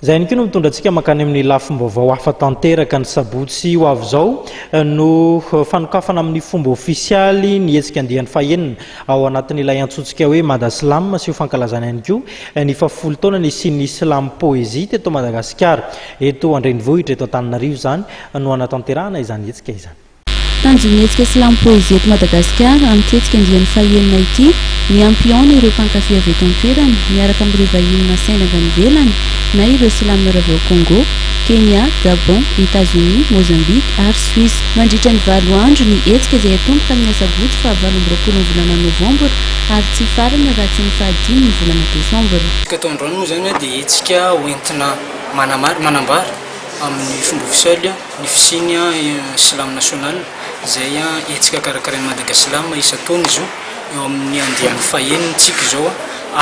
Zay ihany koa no mitondra antsika mankany amin'ny lafim-baovao hafa tanteraka ny sabotsy ho avy izao no fanokafana amin'ny fomba ofisialy ny hetsika andian'ny fahaenina ao anatin'ilay antsointsika hoe Madaslam sy ho fankalazana ihany koa ny 70 taona nisian'ny Slam Poésie teto Madagasikara eto Andrenivohitra eto Antananarivo zany no anatanterahana izany hetsika izany. Tanjon'ny hetsika Slam Poésie eto Madagasikara amin'ny hetsika andian'ny fahaenina ity miampiona ireo mpankafy avy eto an-toerana miaraka amin'ireo vahiny nasaina avy any ivelany na ireo silamo avy ao Congo, Kenya, Gabon, États-Unis, Mozambique ary Suisse. Mandritra ny 4 andro ny hetsika izay atomboka amin'ny sabotsy faha 29 ny volana Novambra ary tsy farana raha tsy ny faha 5 ny volana Desambra. Eto androany moa zany dia hetsika hoentina manambara amin'ny fomba ofisialy ny fisiany Islam national izay hetsika karakarain'i Madagasilama isa-taona izy io eo amin'ny andian'ny fahaenintsika izao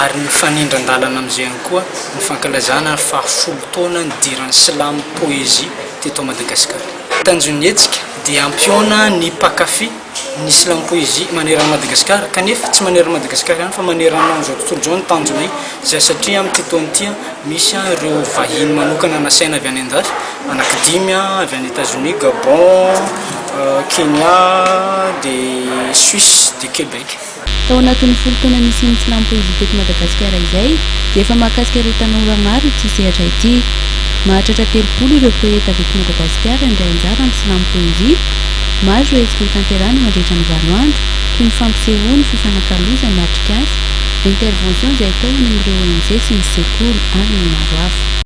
ary ny fanindran-dalana amin'izay ihany koa ny fankalazana fa 10 taona nidiran'ny Slam Poésie teto Madagasikara. Tanjon'ny hetsika dia ampiona ny mpankafy ny Slam Poésie maneran'i Madagasikara kanefa tsy maneran'i Madagasikara ihany fa maneranao izao tontolo izao ny tanjony izay satria amin'ity taona ity misy ireo vahiny manokana nasaina avy any an-dafy anankidimy avy any États-Unis, Gabon, Kenya, dia Suisse, dia Québec. Tao anatin'ny 10 taona nisian'ny Slam Poésie teto Madagasikara izay dia efa mahakasika ireo tanora maro ity sehatra ity. Mahatratra 30 ireo poeta avy eto Madagasikara indray anjara ny Slam Poésie. Maro ireo hetsika itanterahana mandritra ny 4 andro toy ny fampisehoana ny fifanankalozana atrik'asa, intervention izay atao amin'ireo ONG sy ny sekoly ary ny maro hafa.